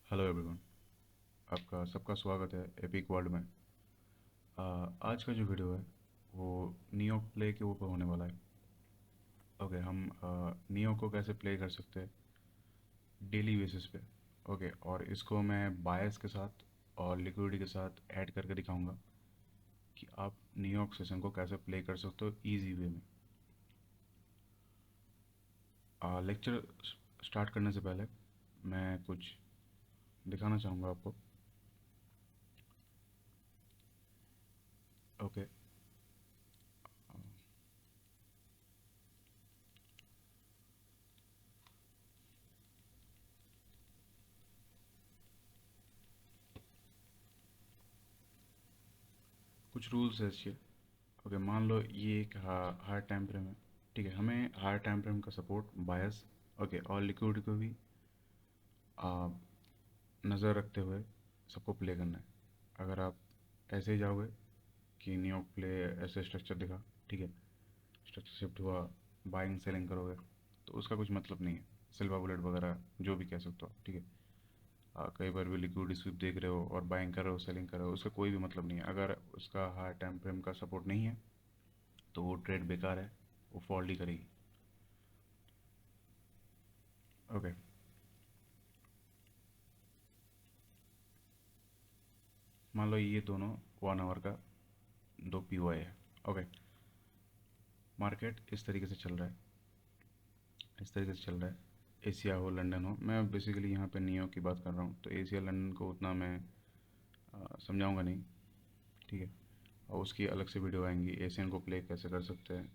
Hello everyone. आपका सबका स्वागत है एपिक वर्ल्ड में। आज का जो वीडियो है वो नियो प्ले के ऊपर होने वाला है। ओके, हम नियो को कैसे प्ले कर सकते हैं डेली बेसिस पे। ओके, और इसको मैं बायस के साथ और लिक्विडिटी के साथ ऐड करके दिखाऊंगा कि आप नियो सेशन को कैसे प्ले कर सकते हो इजी वे में। लेक्चर स्टार्ट करने से पहले मैं कुछ दिखाना चाहूँगा आपको। ओके, कुछ रूल्स है इसके। ओके, मान लो ये एक हार्ड टाइम फ्रेम है। ठीक है, हमें हार्ड टाइम फ्रेम का सपोर्ट बायस ओके और लिक्विड को भी नज़र रखते हुए सबको प्ले करना है। अगर आप ऐसे ही जाओगे कि न्यू प्ले ऐसे स्ट्रक्चर दिखा, ठीक है, स्ट्रक्चर शिफ्ट हुआ, बाइंग सेलिंग करोगे तो उसका कुछ मतलब नहीं है। सिल्वर बुलेट वगैरह जो भी कह सकते हो, ठीक है। कई बार भी लिक्विड स्वीप देख रहे हो और बाइंग कर रहे हो, सेलिंग कर रहे हो, उसका कोई भी मतलब नहीं है। अगर उसका हार्ड टाइम फ्रेम का सपोर्ट नहीं है तो वो ट्रेड बेकार है, वो फॉल्ट ही करेगी। ओके, मान लो ये दोनों 1 आवर का दो पी है। ओके, मार्केट इस तरीके से चल रहा है, इस तरीके से चल रहा है। एशिया हो लंदन हो, मैं बेसिकली यहाँ पे नियो की बात कर रहा हूँ, तो एशिया लंदन को उतना मैं समझाऊंगा नहीं, ठीक है। और उसकी अलग से वीडियो आएंगी, एशियन को प्ले कैसे कर सकते हैं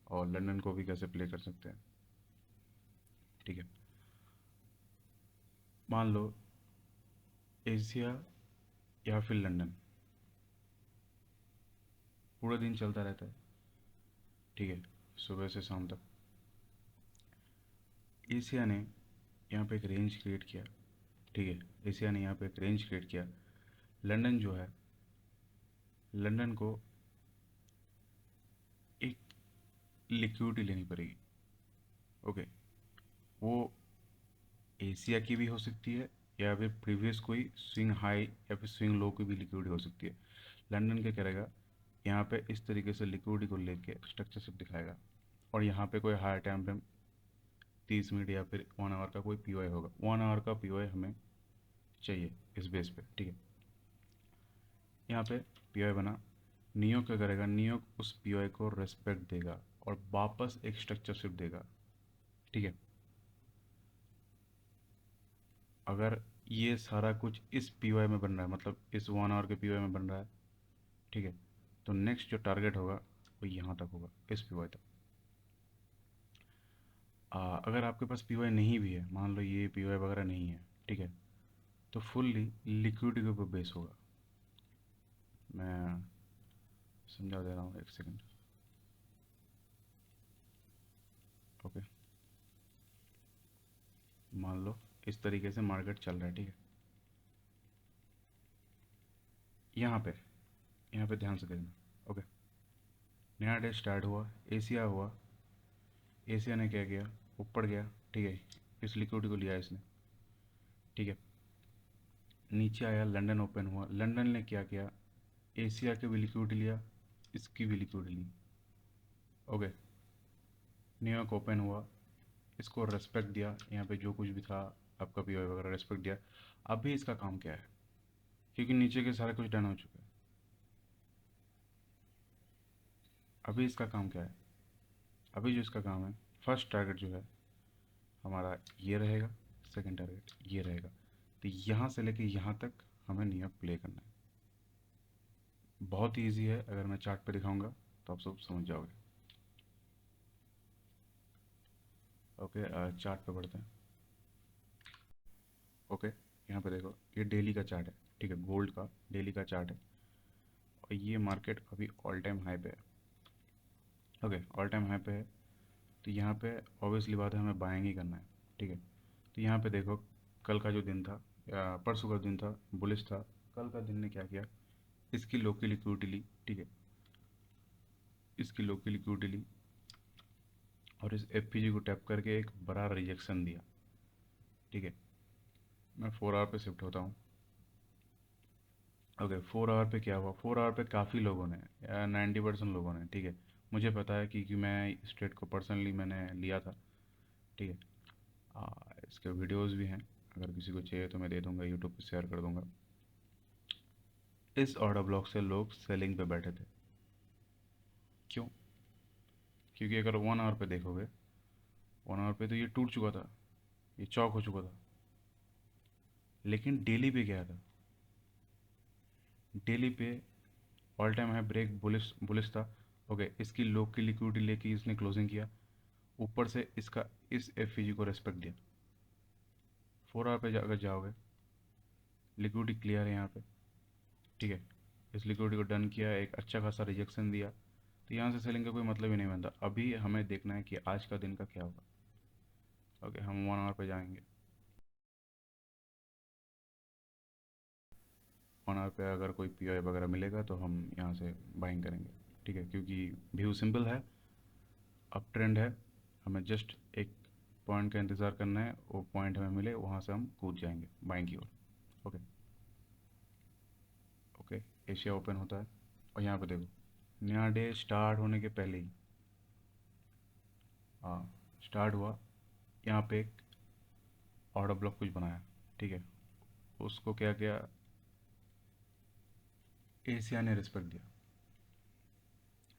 और लंदन को भी कैसे प्ले कर सकते हैं, ठीक है। मान लो एशिया या फिर लंदन पूरा दिन चलता रहता है, ठीक है, सुबह से शाम तक। एशिया ने यहाँ पे एक रेंज क्रिएट किया, ठीक है, एशिया ने यहाँ पे एक रेंज क्रिएट किया। लंदन जो है, लंदन को एक लिक्विडिटी लेनी पड़ेगी। ओके, वो एशिया की भी हो सकती है या फिर प्रीवियस कोई स्विंग हाई या फिर स्विंग लो की भी लिक्विडिटी हो सकती है। लंदन क्या करेगा, यहाँ पे इस तरीके से लिक्विडिटी को लेके स्ट्रक्चर शिप दिखाएगा और यहाँ पे कोई हाई टाइम फ्रेम 30 मिनट या फिर 1 आवर का कोई पी होगा। 1 आवर का पी हमें चाहिए इस बेस पे, ठीक है। यहाँ पे पी बना, नियो क्या करेगा, नियो उस पी को रेस्पेक्ट देगा और वापस एक स्ट्रक्चर शिप देगा, ठीक है। अगर ये सारा कुछ इस पी में बन रहा है, मतलब इस 1 आवर के पी में बन रहा है, ठीक है, तो नेक्स्ट जो टारगेट होगा वो यहाँ तक होगा, इस पी तक। अगर आपके पास पी नहीं भी है, मान लो ये पी वगैरह नहीं है, ठीक है, तो फुल्ली लिक्विडिटी के ऊपर बेस होगा। मैं समझा दे रहा हूँ, एक सेकंड। ओके, मान लो इस तरीके से मार्केट चल रहा है, ठीक है। यहाँ पे यहाँ पे ध्यान से देखना। ओके, नया डे स्टार्ट हुआ, एशिया हुआ, एशिया ने क्या किया, ऊपर गया, ठीक है, इस लिक्विडिटी को लिया इसने, ठीक है। नीचे आया, लंदन ओपन हुआ, लंदन ने क्या किया, एशिया की भी लिक्विडिटी लिया, इसकी भी लिक्विडिटी ली। ओके, न्यूयॉर्क ओपन हुआ, इसको रेस्पेक्ट दिया, यहाँ पे जो कुछ भी था आपका पी वगैरह रेस्पेक्ट दिया। अभी इसका काम क्या है, क्योंकि नीचे के सारा कुछ डन हो चुका है। अभी इसका काम क्या है, अभी जो इसका काम है, फर्स्ट टारगेट जो है हमारा ये रहेगा, सेकंड टारगेट ये रहेगा। तो यहाँ से लेके यहाँ तक हमें न्यूयॉर्क प्ले करना है। बहुत ही ईजी है, अगर मैं चार्ट पे दिखाऊंगा तो आप सब समझ जाओगे। ओके, चार्ट पे बढ़ते हैं। ओके, यहाँ पे देखो, ये डेली का चार्ट है, ठीक है, गोल्ड का डेली का चार्ट है। और ये मार्केट अभी ऑल टाइम हाई पे है। ओके, ऑल टाइम हाई पे है, तो यहाँ पे ऑब्वियसली बात है, हमें बाइंग ही करना है, ठीक है। तो यहाँ पे देखो, कल का जो दिन था या परसों का दिन था, बुलिश था। कल का दिन ने क्या किया, इसकी लोकल लिक्विडिटी ली, ठीक है, इसकी लोकल लिक्विडिटी ली और इस एफ को टैप करके एक बड़ा रिजेक्शन दिया, ठीक है। मैं 4 आवर पे शिफ्ट होता हूँ। ओके, 4 आवर पे क्या हुआ, 4 आवर पे काफ़ी लोगों ने, 90% लोगों ने, ठीक है, मुझे पता है कि मैं स्टेट को पर्सनली मैंने लिया था, ठीक है। इसके वीडियोस भी हैं, अगर किसी को चाहिए तो मैं दे दूंगा, यूट्यूब पे शेयर कर दूंगा। इस ऑर्डर ब्लॉक से लोग सेलिंग पे बैठे थे। क्यों? क्योंकि अगर 1 आवर पे देखोगे, 1 आवर पे तो ये टूट चुका था, ये चौक हो चुका था। लेकिन डेली पे क्या था? डेली पे ऑल टाइम है ब्रेक बुलिश बुलिश था। ओके, इसकी लो की लिक्विडिटी लेके इसने क्लोजिंग किया, ऊपर से इसका इस एफ को रेस्पेक्ट दिया। 4 आवर पे अगर जाओगे, लिक्विडिटी क्लियर है यहाँ पे, ठीक है, इस लिक्विडिटी को डन किया, एक अच्छा खासा रिजेक्शन दिया, तो यहाँ से सेलिंग का कोई मतलब ही नहीं बनता। अभी हमें देखना है कि आज का दिन का क्या होगा। ओके, हम 1 आवर पे जाएंगे। 1 आवर पे अगर कोई पी वगैरह मिलेगा तो हम यहाँ से बाइंग करेंगे, ठीक है, क्योंकि व्यू सिंपल है, अप ट्रेंड है, हमें जस्ट एक पॉइंट का इंतज़ार करना है, वो पॉइंट हमें मिले, वहाँ से हम कूद जाएंगे बाइंग की ओर। ओके। ओके, एशिया ओपन होता है और यहाँ पे देखो, नया डे स्टार्ट होने के पहले ही, हाँ, स्टार्ट हुआ, यहाँ पे एक ऑर्डर ब्लॉक कुछ बनाया, ठीक है, उसको क्या किया, एशिया ने रिस्पेक्ट दिया,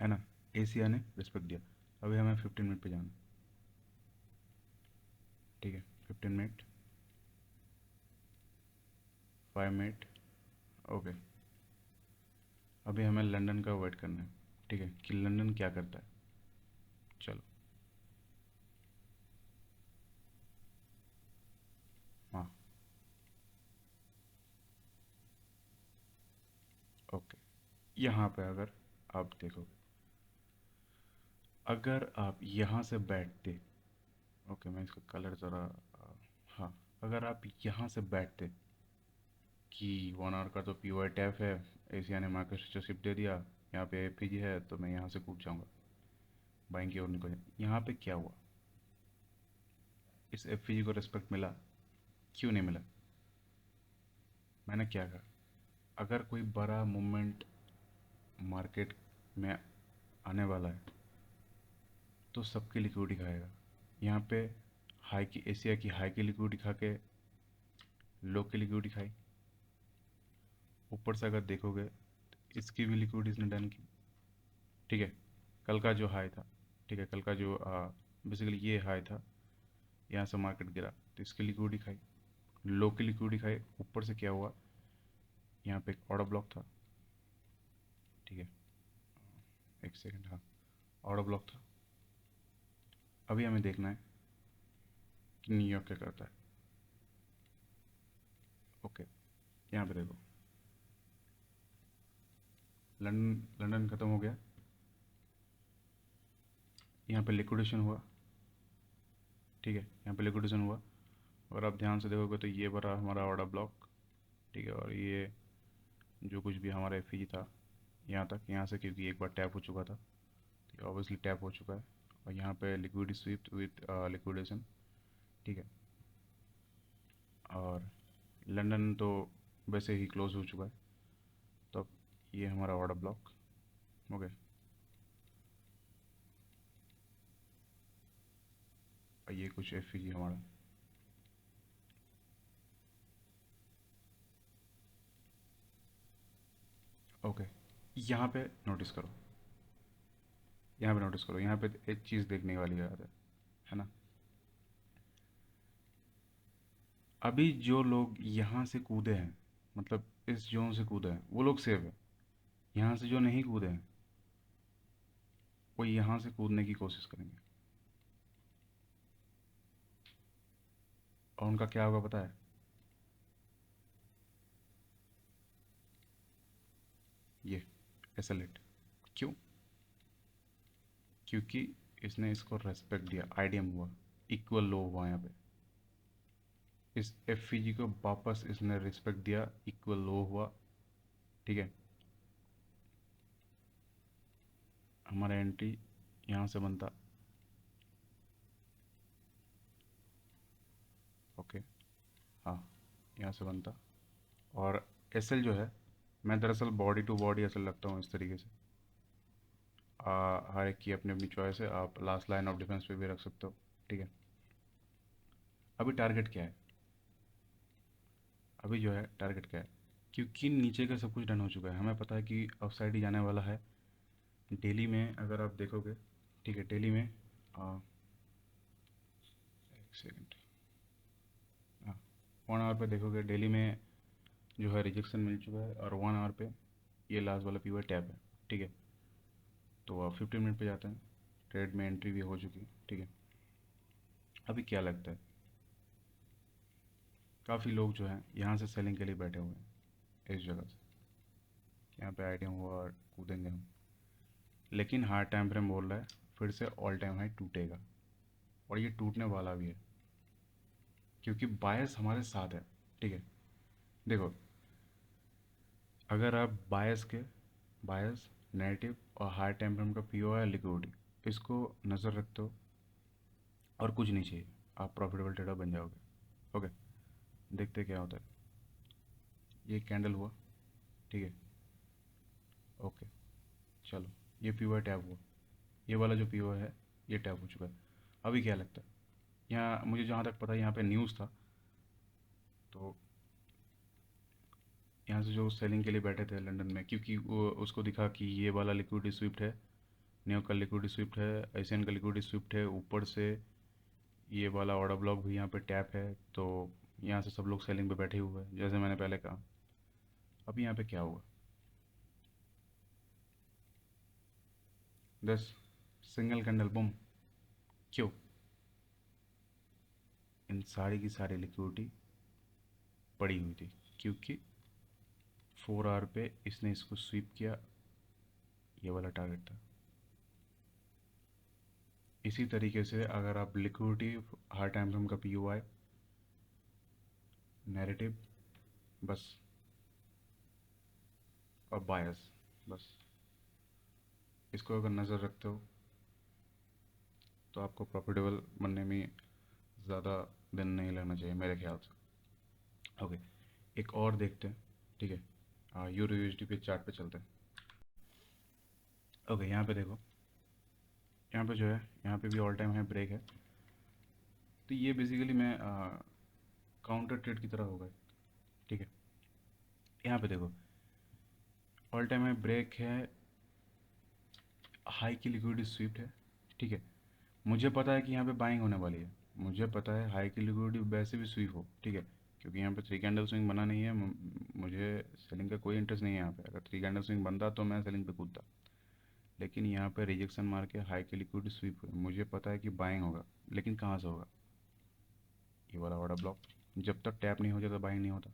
है ना, एशिया ने रिस्पेक्ट दिया। अभी हमें 15 मिनट पे जाना है, ठीक है, 15 मिनट, 5 मिनट। ओके, अभी हमें लंदन का वेट करना है, ठीक है, कि लंदन क्या करता है। चलो, हाँ, ओके, यहाँ पे अगर आप देखोगे, अगर आप यहाँ से बैठते, ओके, मैं इसका कलर ज़रा, हाँ, अगर आप यहाँ से बैठते कि 1 आवर का तो पी वाई टैप है, एशिया ने मार्केट शिफ्ट दे दिया, यहाँ पे एफ है, तो मैं यहाँ से कूद जाऊँगा, बाइंग की ओर निकल जाऊँ। यहाँ पे क्या हुआ, इस एफ को रिस्पेक्ट मिला, क्यों नहीं मिला? मैंने क्या कहा, अगर कोई बड़ा मूवमेंट मार्केट में आने वाला है तो सबकी लिक्विडिटी खाएगा। यहाँ पे हाई की, एशिया की हाई की लिक्विडिटी खा के लो की लिक्विडिटी खाई, ऊपर से अगर देखोगे तो इसकी भी लिक्विडिटी इसने डन की, ठीक है, कल का जो हाई था, ठीक है, कल का जो बेसिकली ये हाई था, यहाँ से मार्केट गिरा तो इसकी लिक्विडिटी खाई, लो की लिक्विडिटी खाई, ऊपर से क्या हुआ, यहाँ पे एक ऑर्डर ब्लॉक था, ठीक है, एक सेकंड, हाँ, ऑर्डर ब्लॉक था। अभी हमें देखना है कि न्यूयॉर्क क्या करता है। ओके, यहाँ पे देखो, लंदन लंदन ख़त्म हो गया, यहाँ पे लिक्विडेशन हुआ, ठीक है, यहाँ पे लिक्विडेशन हुआ, और आप ध्यान से देखोगे तो ये बड़ा हमारा ऑर्डर ब्लॉक, ठीक है, और ये जो कुछ भी हमारा एफ था यहाँ तक, यहाँ से क्योंकि एक बार टैप हो चुका था, तो ऑब्वियसली टैप हो चुका है, और यहाँ पे लिक्विडिटी स्विफ्ट विथ लिक्विडेशन, ठीक है, और लंदन तो वैसे ही क्लोज हो चुका है, तो अब ये हमारा ऑर्डर ब्लॉक। ओके, और ये कुछ एफ हमारा, ओके, यहाँ पे नोटिस करो, यहाँ पे नोटिस करो, यहाँ पे एक चीज़ देखने वाली बात है ना, अभी जो लोग यहाँ से कूदे हैं, मतलब इस जोन से कूदे हैं, वो लोग सेफ है। यहाँ से जो नहीं कूदे हैं वो यहाँ से कूदने की कोशिश करेंगे, और उनका क्या होगा पता है? ये एसएलएट। क्यों? क्योंकि इसने इसको रेस्पेक्ट दिया, आईडीएम हुआ, इक्वल लो हुआ यहाँ पे, इस एफ को वापस इसने रिस्पेक्ट दिया, इक्वल लो हुआ, ठीक है, हमारा एंट्री यहाँ से बनता। ओके, हाँ, यहाँ से बनता। और एस एल जो है, मैं दरअसल body to body S L रखता हूँ इस तरीके से। हर एक की अपनी अपनी चॉइस है, आप लास्ट लाइन ऑफ डिफेंस पे भी रख सकते हो। ठीक है, अभी टारगेट क्या है? अभी जो है टारगेट क्या है, क्योंकि नीचे का सब कुछ डन हो चुका है, हमें पता है कि ऑफसाइड ही जाने वाला है। डेली में अगर आप देखोगे, ठीक है, डेली में एक सेकेंड, हाँ, 1 आवर पे देखोगे डेली में जो है रिजेक्शन मिल चुका है, और 1 आवर पे ये लास्ट वाला पीओ टैप है। ठीक है, तो आप 15 मिनट पे जाते हैं, ट्रेड में एंट्री भी हो चुकी है। ठीक है, अभी क्या लगता है, काफ़ी लोग जो हैं यहाँ से सेलिंग के लिए बैठे हुए हैं इस जगह से, यहाँ पे आइडिया हुआ और कूदेंगे हम। लेकिन हार्ड टाइम फ्रेम बोल रहा है फिर से ऑल टाइम हाई टूटेगा, और ये टूटने वाला भी है, क्योंकि बायस हमारे साथ है। ठीक है, देखो, अगर आप बायस नेगेटिव और हाई टाइम फ्रेम का पीओ है लिक्विडिटी, इसको नज़र रखते हो और कुछ नहीं चाहिए, आप प्रॉफिटेबल ट्रेडर बन जाओगे। ओके, देखते क्या होता है। ये कैंडल हुआ, ठीक है, ओके, चलो, ये पीओ टैप हुआ, ये वाला जो पीओ है ये टैप हो चुका है। अभी क्या लगता है, यहाँ मुझे जहाँ तक पता है यहाँ पे न्यूज़ था, तो यहाँ से जो सेलिंग के लिए बैठे थे लंदन में, क्योंकि वो उसको दिखा कि ये वाला लिक्विडिटी स्विफ्ट है, न्यू का लिक्विडिटी स्विफ्ट है, एशियन का लिक्विडिटी स्विफ्ट है, ऊपर से ये वाला ऑर्डर ब्लॉक भी यहाँ पे टैप है, तो यहाँ से सब लोग सेलिंग पे बैठे हुए हैं, जैसे मैंने पहले कहा। अब यहाँ पे क्या हुआ, 10 सिंगल कैंडल बूम, क्यों? इन सारी की सारी लिक्विडिटी पड़ी हुई थी, क्योंकि 4 आवर पे इसने इसको स्वीप किया, ये वाला टारगेट था। इसी तरीके से अगर आप लिक्विडिटी, हर टाइम फ्रेम का पीओआई, नैरेटिव, बस, और बायस, बस, इसको अगर नज़र रखते हो तो आपको प्रॉफिटेबल बनने में ज़्यादा दिन नहीं लगना चाहिए मेरे ख्याल से। ओके, एक और देखते हैं। ठीक है, यूरो यूएसडी पे चार्ट पे चलते हैं। ओके, यहाँ पे देखो, यहाँ पे जो है, यहाँ पे भी ऑल टाइम है, ब्रेक है, तो ये बेसिकली मैं काउंटर ट्रेड की तरह होगा। ठीक है, यहाँ पे देखो, ऑल टाइम है, ब्रेक है, हाई की लिक्विडिटी स्विफ्ट है। ठीक है, मुझे पता है कि यहाँ पे बाइंग होने वाली है, मुझे पता है हाई की लिक्विडिटी वैसे भी स्वीप हो। ठीक है, क्योंकि यहाँ पे 3 कैंडल स्विंग बना नहीं है, मुझे सेलिंग का कोई इंटरेस्ट नहीं है यहाँ पे। अगर 3 कैंडल स्विंग बनता तो मैं सेलिंग पे कूदता, लेकिन यहाँ पे रिजेक्शन मार के हाई की लिक्विडिटी स्वीप हुई, मुझे पता है कि बाइंग होगा, लेकिन कहाँ से होगा? ये वाला ऑर्डर ब्लॉक, जब तक टैप नहीं हो जाता बाइंग नहीं होता।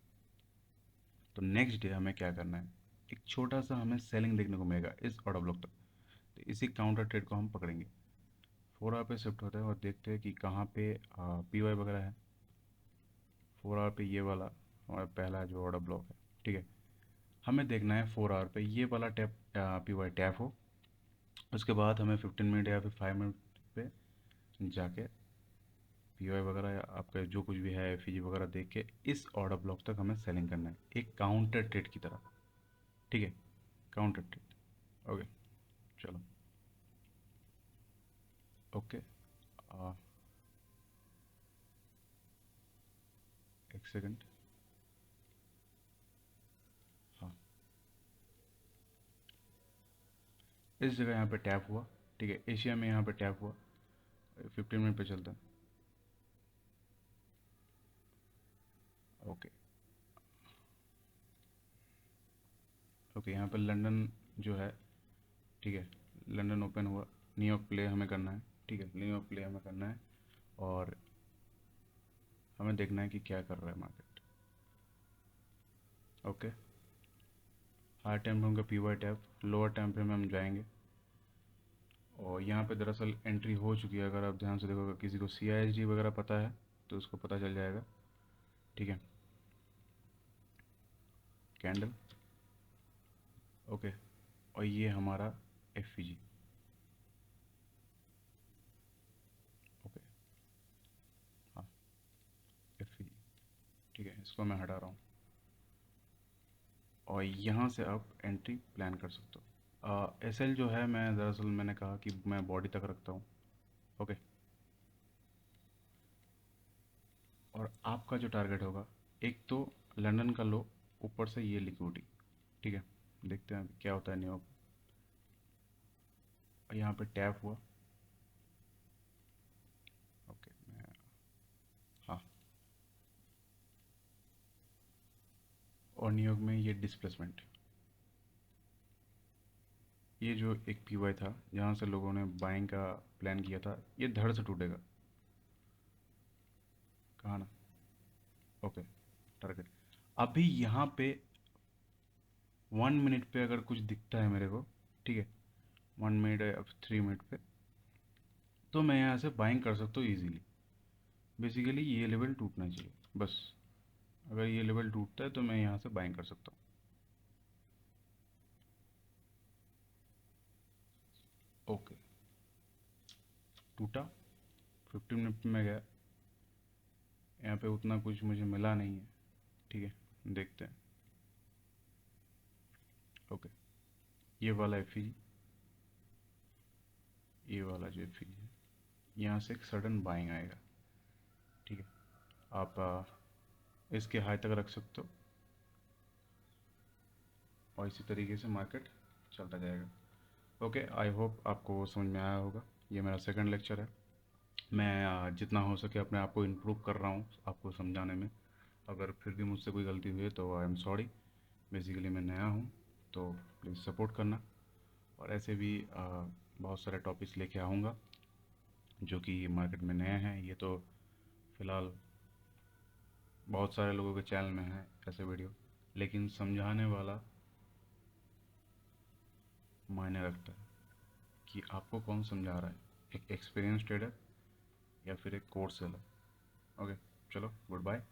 तो नेक्स्ट डे हमें क्या करना है, एक छोटा सा हमें सेलिंग देखने को मिलेगा इस ऑर्डर ब्लॉक तक, तो इसी काउंटर ट्रेड को हम पकड़ेंगे। 4 आवर पे शिफ्ट होता है और देखते हैं कि कहाँ पे पी वाई वगैरह है। 4 आवर पे ये वाला हमारा पहला जो ऑर्डर ब्लॉक है। ठीक है, हमें देखना है 4 आवर पे ये वाला टैप, पी वाई टैप हो, उसके बाद हमें 15 मिनट या फिर 5 मिनट पे जाके पी वाई वगैरह या आपका जो कुछ भी है एफ वगैरह देख के इस ऑर्डर ब्लॉक तक हमें सेलिंग करना है, एक काउंटर ट्रेड की तरह। ठीक है, काउंटर ट्रेड। ओके, चलो, ओके, एक सेकंड, हाँ, इस जगह यहाँ पे टैप हुआ। ठीक है, एशिया में यहाँ पे टैप हुआ, 15 मिनट पे चलता है। ओके, ओके, यहाँ पे लंदन जो है, ठीक है, लंदन ओपन हुआ, न्यूयॉर्क प्ले हमें करना है। ठीक है, न्यूयॉर्क प्ले हमें करना है, और हमें देखना है कि क्या कर रहा है market. Okay, high time frame का पी वाई टैप, लोअर टाइम फ्रेम में हम जाएंगे, और यहाँ पे दरअसल एंट्री हो चुकी है। अगर आप ध्यान से देखोगे, किसी को सी आई एस डी वगैरह पता है तो उसको पता चल जाएगा। ठीक है, कैंडल, ओके, और ये हमारा एफ जी। ओके, हाँ, एफ जी, ठीक है, इसको मैं हटा रहा हूँ और यहाँ से आप एंट्री प्लान कर सकते हो। एस एल जो है, मैं दरअसल मैंने कहा कि मैं बॉडी तक रखता हूँ। ओके, और आपका जो टारगेट होगा, एक तो लंदन का लो, ऊपर से ये लिक्विडिटी। ठीक है, देखते हैं क्या होता है न्यूयॉर्क। यहाँ पे टैप हुआ। ओके, मैं, हाँ, और न्यूयॉर्क में ये डिस्प्लेसमेंट, ये जो एक पी वाई था जहाँ से लोगों ने बाइंग का प्लान किया था, ये धड़ से टूटेगा। कहा ना। ओके, टारगेट अभी यहाँ पे 1 मिनट पे अगर कुछ दिखता है मेरे को, ठीक है, 1 मिनट या 3 मिनट पे, तो मैं यहाँ से बाइंग कर सकता हूँ इजीली। बेसिकली ये लेवल टूटना चाहिए बस। अगर ये लेवल टूटता है तो मैं यहाँ से बाइंग कर सकता हूँ। ओके, टूटा, 15 मिनट में गया, यहाँ पे उतना कुछ मुझे मिला नहीं है। ठीक है, देखते हैं। ओके, ये वाला एफ, ये वाला जो एफ है, यहाँ से एक सडन बाइंग आएगा। ठीक है, आप इसके हाई तक रख सकते हो और इसी तरीके से मार्केट चलता जाएगा। ओके, आई होप आपको समझ में आया होगा। ये मेरा सेकंड लेक्चर है। मैं जितना हो सके अपने आप को इम्प्रूव कर रहा हूँ आपको समझाने में। अगर फिर भी मुझसे कोई गलती हुई है तो आई एम सॉरी। बेसिकली मैं नया हूँ, तो प्लीज़ सपोर्ट करना। और ऐसे भी बहुत सारे टॉपिक्स लेके आऊँगा जो कि मार्केट में नए हैं। ये तो फ़िलहाल बहुत सारे लोगों के चैनल में है ऐसे वीडियो, लेकिन समझाने वाला मायने रखता है कि आपको कौन समझा रहा है, एक एक्सपीरियंस ट्रेडर या फिर एक कोर्स सेलर। ओके, चलो गुड बाय,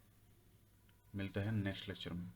मिलते हैं नेक्स्ट लेक्चर में।